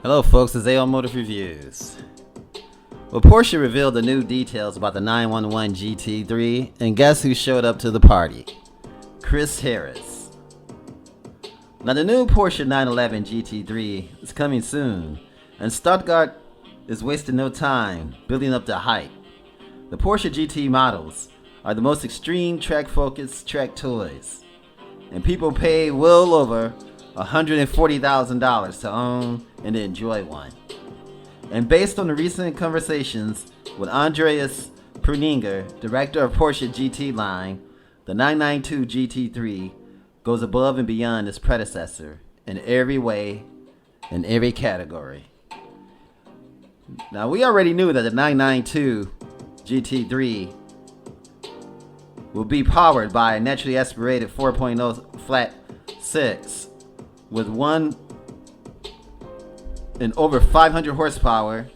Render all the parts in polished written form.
Hello folks, it's AO Motive Reviews. Well, Porsche revealed the new details about the 911 GT3, and guess who showed up to the party? Chris Harris. Now the new Porsche 911 GT3 is coming soon, and Stuttgart is wasting no time building up the hype. The Porsche GT models are the most extreme track-focused track toys, and people pay well over $140,000 to own and enjoy one. And based on the recent conversations with Andreas Preuninger, director of Porsche GT line, the 992 GT3 goes above and beyond its predecessor in every way, in every category. Now we already knew that the 992 GT3 will be powered by a naturally aspirated 4.0 flat 6 with one and over 500 horsepower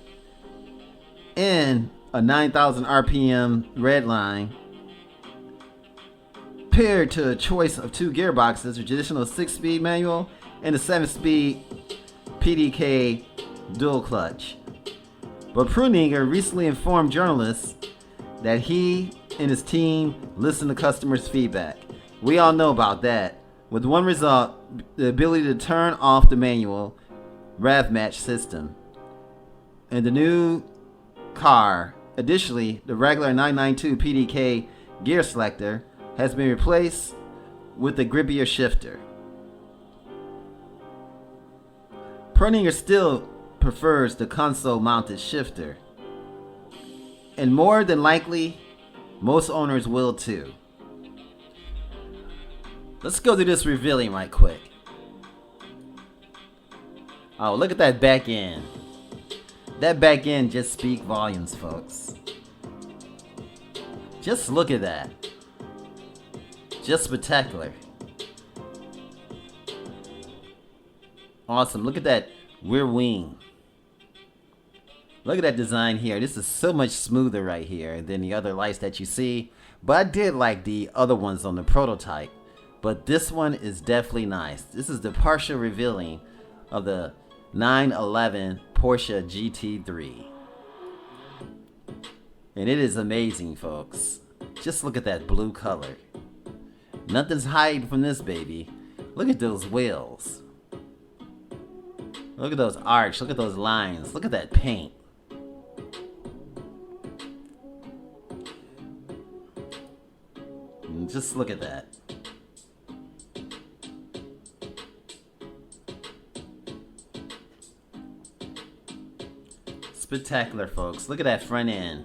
and a 9,000 RPM red line, paired to a choice of two gearboxes, a traditional 6-speed manual and a 7-speed PDK dual clutch. But Preuninger recently informed journalists that he and his team listen to customers' feedback. We all know about that, with one result, the ability to turn off the manual rev match system. And the new car, additionally, the regular 992 PDK gear selector has been replaced with a grippier shifter. Preuninger still prefers the console mounted shifter, and more than likely most owners will too. Let's go through this revealing right quick. Oh, look at that back end. That back end just speaks volumes, folks. Just look at that. Just spectacular. Awesome. Look at that rear wing. Look at that design here. This is so much smoother right here than the other lights that you see. But I did like the other ones on the prototype. But this one is definitely nice. This is the partial revealing of the 911 Porsche GT3. And it is amazing, folks. Just look at that blue color. Nothing's hiding from this baby. Look at those wheels. Look at those arcs. Look at those lines. Look at that paint. And just look at that. Spectacular, folks. Look at that front end.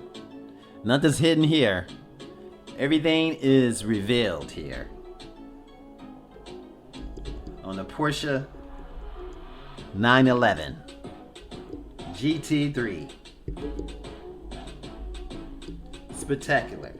Nothing's hidden here. Everything is revealed here on the Porsche 911 GT3. Spectacular.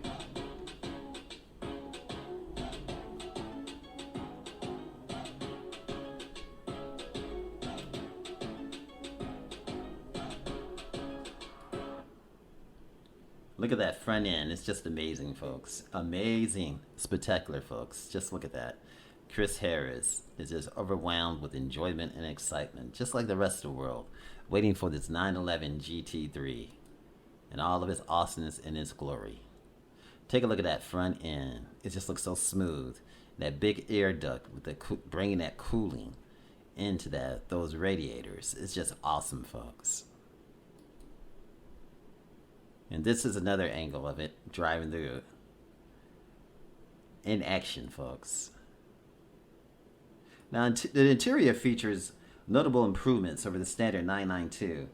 Look at that front end. It's just amazing, folks. Amazing. Spectacular, folks. Just look at that. Chris Harris is just overwhelmed with enjoyment and excitement, just like the rest of the world, waiting for this 911 GT3 and all of its awesomeness and its glory. Take a look at that front end. It just looks so smooth. That big air duct with the bringing that cooling into those radiators. It's just awesome, folks. And this is another angle of it, driving through in action, folks. Now, the interior features notable improvements over the standard 992.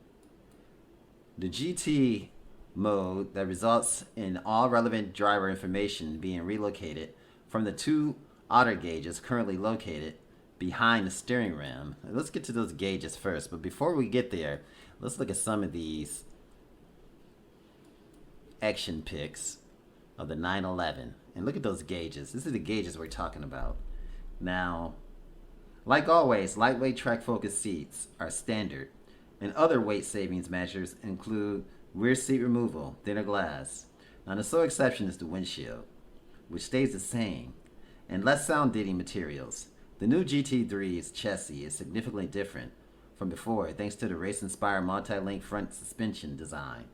The GT mode that results in all relevant driver information being relocated from the two outer gauges currently located behind the steering rim. Let's get to those gauges first, but before we get there, let's look at some of these action pics of the 911, and look at those gauges. This is the gauges we're talking about. Now, like always, lightweight track focus seats are standard, and other weight savings measures include rear seat removal, thinner glass. Now the sole exception is the windshield, which stays the same, and less sound deadening materials. The new GT3's chassis is significantly different from before thanks to the race-inspired multi-link front suspension design.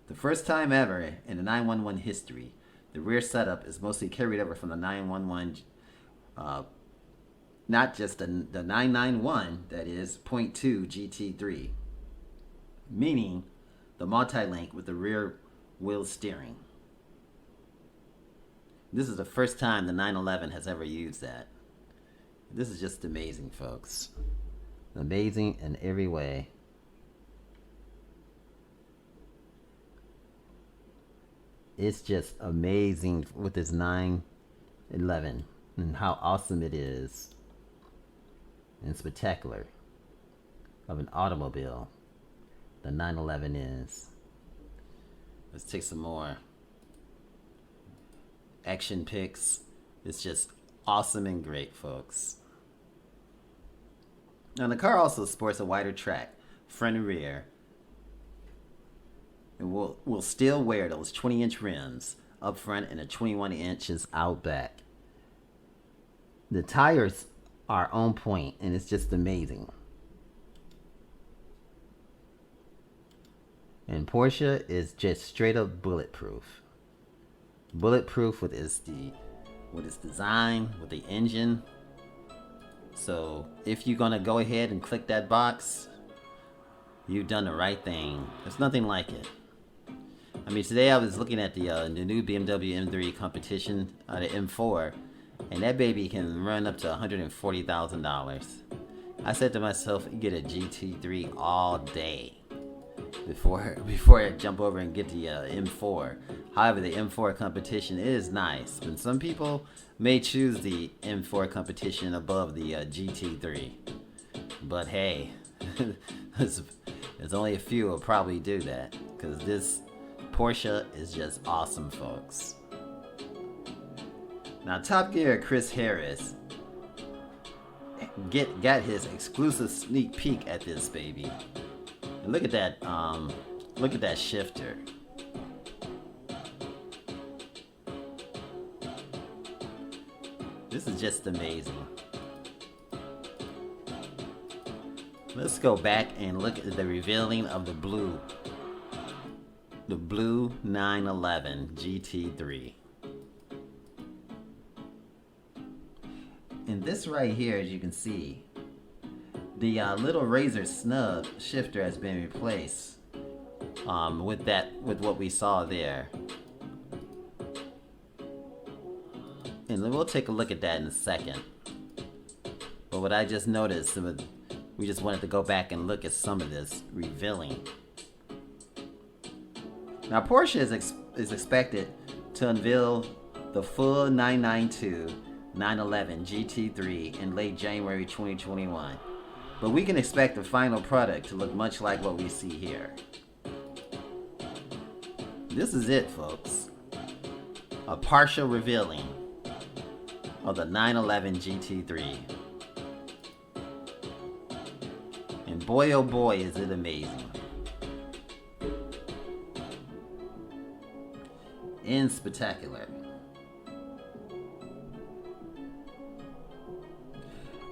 The first time ever in the 911 history, the rear setup is mostly carried over from the 911, not just the 991, that is, .2 GT3, meaning the multi-link with the rear wheel steering. This is the first time the 911 has ever used that. This is just amazing, folks. Amazing in every way. It's just amazing with this 911 and how awesome it is and spectacular of an automobile the 911 is. Let's take some more action pics. It's just awesome and great, folks. Now the car also sports a wider track, front and rear. And we'll still wear those 20-inch rims up front and the 21 inches out back. The tires are on point and it's just amazing. And Porsche is just straight up bulletproof. Bulletproof with its design, with the engine. So if you're gonna go ahead and click that box, you've done the right thing. There's nothing like it. I mean, today I was looking at the new BMW M3 competition, the M4, and that baby can run up to $140,000. I said to myself, you get a GT3 all day before I jump over and get the M4. However, the M4 competition is nice, and some people may choose the M4 competition above the GT3. But hey, there's only a few who will probably do that, because this Porsche is just awesome, folks. Now, Top Gear Chris Harris got his exclusive sneak peek at this baby. And look at that shifter. This is just amazing. Let's go back and look at the revealing of the blue 911 GT3. And this right here, as you can see, the little razor snub shifter has been replaced with what we saw there. And we'll take a look at that in a second. But what I just noticed, we just wanted to go back and look at some of this revealing. Now, Porsche is expected to unveil the full 992 911 GT3 in late January 2021. But we can expect the final product to look much like what we see here. This is it, folks. A partial revealing of the 911 GT3. And boy oh boy is it amazing. And spectacular.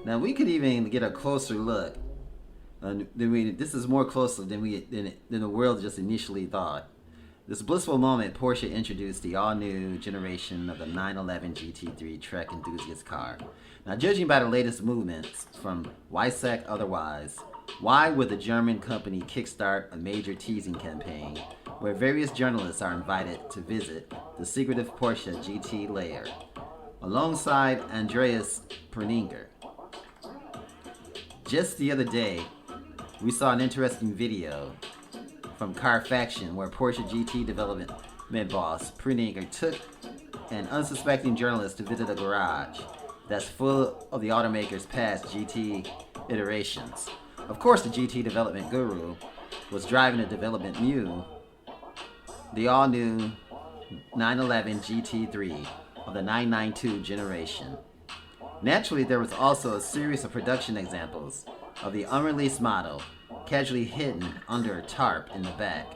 Now we could even get a closer look. This is more closer than the world just initially thought. This blissful moment, Porsche introduced the all-new generation of the 911 GT3 Trek enthusiast car. Now, judging by the latest movements from Weissach otherwise, why would the German company kickstart a major teasing campaign where various journalists are invited to visit the secretive Porsche GT lair alongside Andreas Preuninger? Just the other day, we saw an interesting video from Car Faction where Porsche GT development boss Preuninger took an unsuspecting journalist to visit a garage that's full of the automaker's past GT iterations. Of course, the GT development guru was driving a development mule, the all-new 911 GT3 of the 992 generation. Naturally, there was also a series of production examples of the unreleased model casually hidden under a tarp in the back.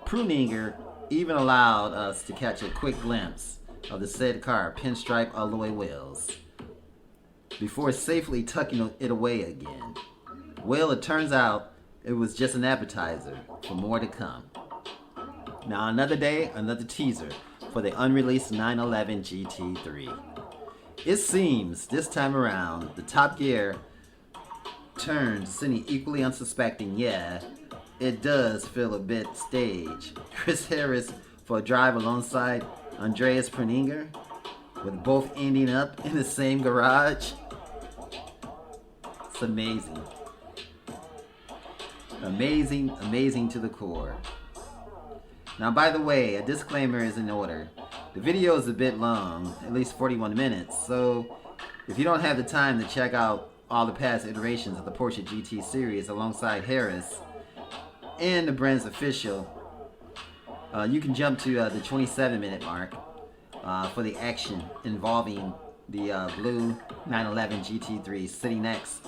Preuninger even allowed us to catch a quick glimpse of the said car pinstripe alloy wheels before safely tucking it away again. Well, it turns out it was just an appetizer for more to come. Now, another day, another teaser for the unreleased 911 GT3. It seems this time around, the Top Gear turns sending equally unsuspecting, yeah, it does feel a bit staged. Chris Harris for a drive alongside Andreas Preuninger, with both ending up in the same garage. It's amazing. Amazing, amazing to the core. Now, by the way, a disclaimer is in order. The video is a bit long, at least 41 minutes, so if you don't have the time to check out all the past iterations of the Porsche GT series alongside Harris and the brand's official, you can jump to the 27-minute mark for the action involving the blue 911 GT3 sitting next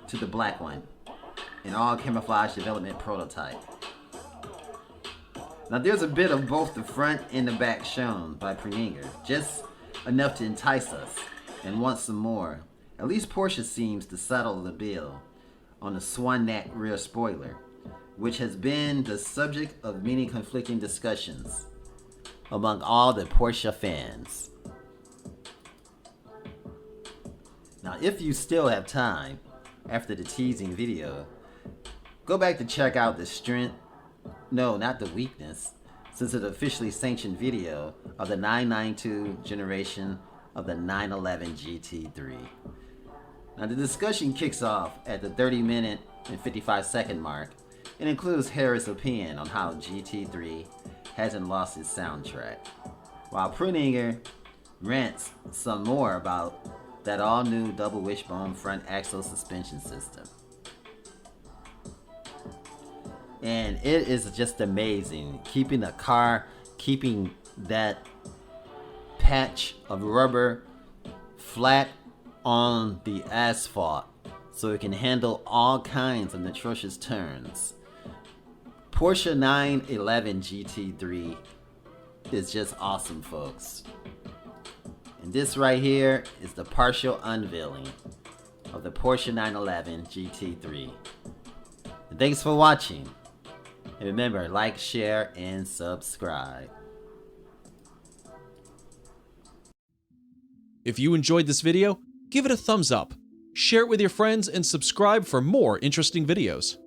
to the black one, an all camouflage development prototype. Now, there's a bit of both the front and the back shown by Preuninger, just enough to entice us and want some more. At least Porsche seems to settle the bill on the swan neck rear spoiler, which has been the subject of many conflicting discussions among all the Porsche fans. Now, if you still have time after the teasing video, go back to check out the strength, no, not the weakness, since it's officially sanctioned video of the 992 generation of the 911 GT3. Now, the discussion kicks off at the 30-minute and 55-second mark and includes Harris' opinion on how GT3 hasn't lost its soundtrack, while Preuninger rants some more about that all-new double wishbone front axle suspension system. And it is just amazing, keeping the car, keeping that patch of rubber flat on the asphalt so it can handle all kinds of atrocious turns. Porsche 911 GT3 is just awesome, folks. And this right here is the partial unveiling of the Porsche 911 GT3. And thanks for watching. And remember, like, share, and subscribe. If you enjoyed this video, give it a thumbs up, share it with your friends, and subscribe for more interesting videos.